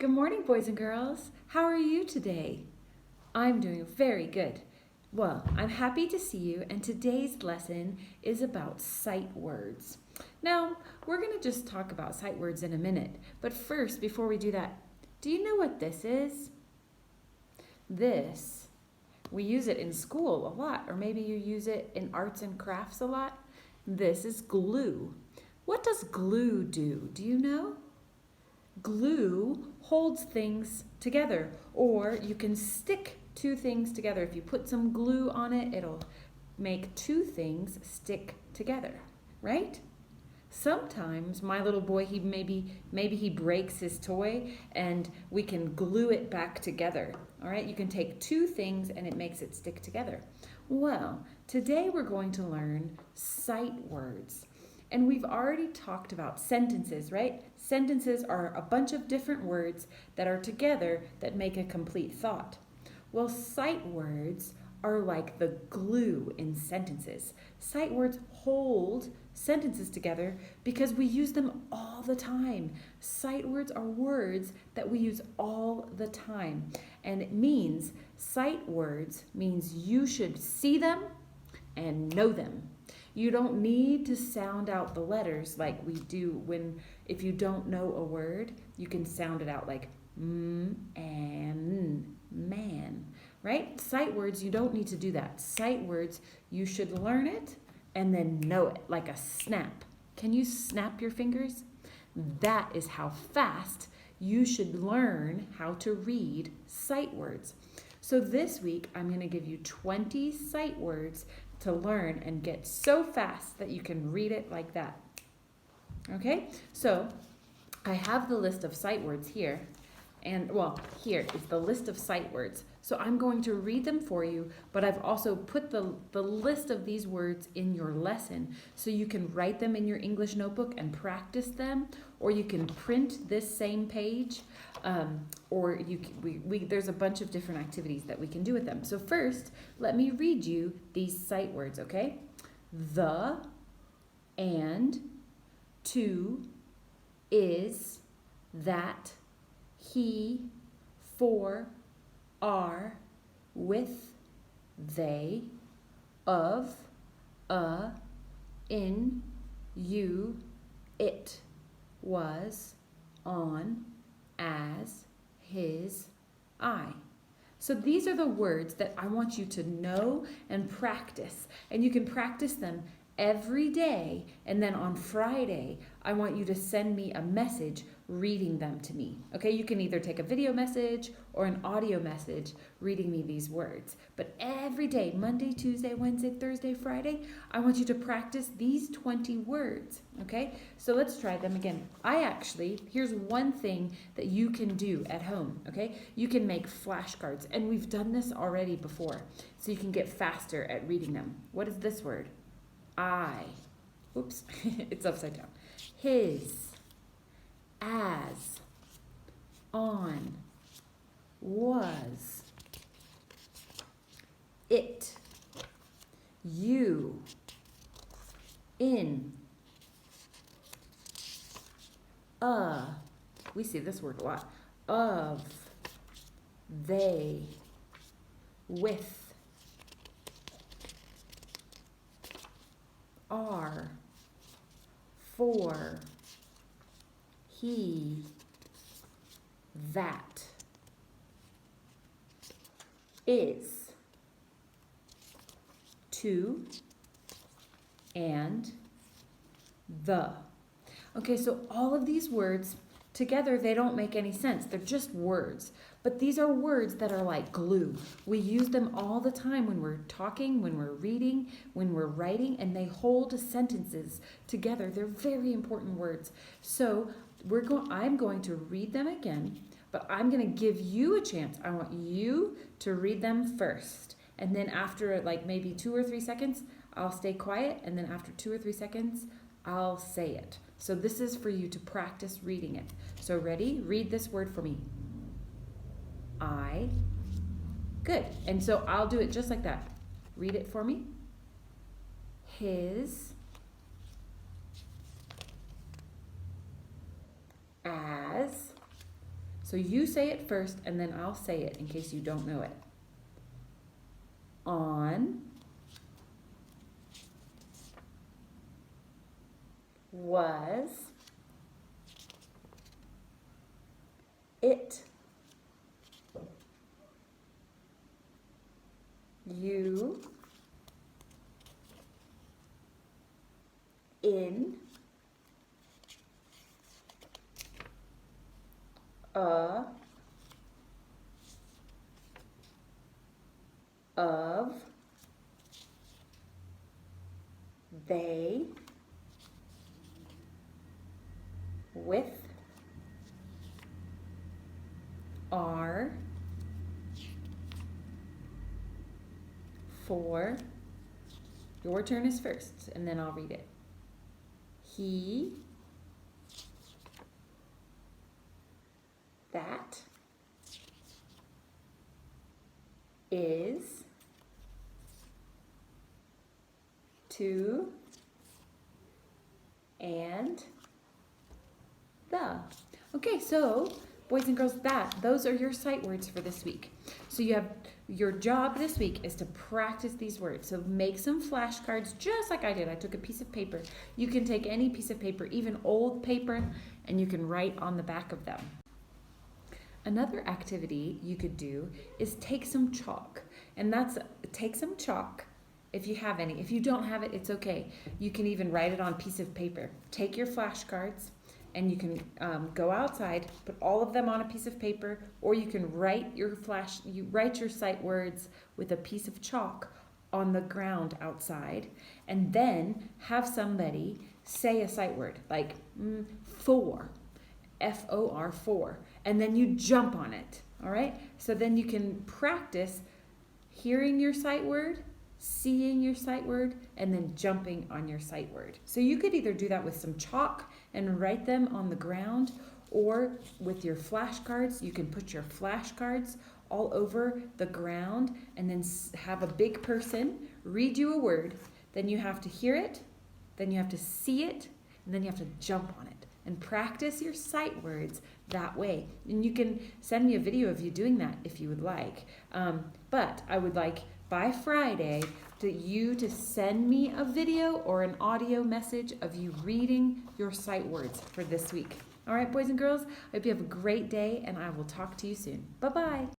Good morning, boys and girls. How are you today? I'm doing very good. Well, I'm happy to see you, and today's lesson is about sight words. Now, we're going to just talk about sight words in a minute, but first, before we do that, do you know what this is? This, we use it in school a lot, or maybe you use it in arts and crafts a lot. This is glue. What does glue do? Do you know? Glue holds things together, or you can stick two things together. If you put some glue on it, it'll make two things stick together, right? Sometimes my little boy, he maybe he breaks his toy and we can glue it back together. All right, you can take two things and it makes it stick together. Well, today we're going to learn sight words. And we've already talked about sentences, right? Sentences are a bunch of different words that are together that make a complete thought. Well, sight words are like the glue in sentences. Sight words hold sentences together because we use them all the time. Sight words are words that we use all the time. And it means, sight words means you should see them and know them. You don't need to sound out the letters like we do if you don't know a word, you can sound it out like and man, right? Sight words, you don't need to do that. Sight words, you should learn it and then know it like a snap. Can you snap your fingers? That is how fast you should learn how to read sight words. So this week, I'm going to give you 20 sight words to learn and get so fast that you can read it like that. Okay, so I have the list of sight words here. And well, here is the list of sight words. So I'm going to read them for you, but I've also put the list of these words in your lesson so you can write them in your English notebook and practice them, or you can print this same page, or there's a bunch of different activities that we can do with them. So first, let me read you these sight words, okay? The, and, to, is, that, he, for, are, with, they, of, in, you, it, was, on, as, his, I. So these are the words that I want you to know and practice. And you can practice them every day. And then on Friday, I want you to send me a message reading them to me. Okay, you can either take a video message or an audio message reading me these words. But every day, Monday, Tuesday, Wednesday, Thursday, Friday, I want you to practice these 20 words. Okay, so let's try them again. Here's one thing that you can do at home. Okay, you can make flashcards, and we've done this already before, so you can get faster at reading them. What is this word? I. Oops, it's upside down. His. As, on, was, it, you, in, we see this word a lot, of, they, with, are, for, he, that, is, to, and, the. Okay, so all of these words together, they don't make any sense. They're just words. But these are words that are like glue. We use them all the time when we're talking, when we're reading, when we're writing, and they hold sentences together. They're very important words. So I'm going to read them again, but I'm going to give you a chance. I want you to read them first. And then after like maybe 2 or 3 seconds, I'll stay quiet. And then after 2 or 3 seconds, I'll say it. So this is for you to practice reading it. So ready? Read this word for me. I. Good. And so I'll do it just like that. Read it for me. His. As. So you say it first, and then I'll say it in case you don't know it. On. Was. It. You. In. A. Of. They. With. Are. For. Your turn is first, and then I'll read it. He. That. Is. To. And. The. Okay, so boys and girls, those are your sight words for this week. So you have your job this week is to practice these words. So make some flashcards just like I did. I took a piece of paper. You can take any piece of paper, even old paper, and you can write on the back of them. Another activity you could do is take some chalk. And take some chalk if you have any. If you don't have it, it's okay. You can even write it on a piece of paper. Take your flashcards and you can go outside, put all of them on a piece of paper, or you can write your sight words with a piece of chalk on the ground outside, and then have somebody say a sight word like for, F-O-R, for, and then you jump on it, all right? So then you can practice hearing your sight word, seeing your sight word, and then jumping on your sight word. So you could either do that with some chalk and write them on the ground, or with your flashcards, you can put your flashcards all over the ground and then have a big person read you a word. Then you have to hear it, then you have to see it, and then you have to jump on it and practice your sight words that way. And you can send me a video of you doing that if you would like. But I would like by Friday to send me a video or an audio message of you reading your sight words for this week. All right, boys and girls, I hope you have a great day, and I will talk to you soon. Bye-bye.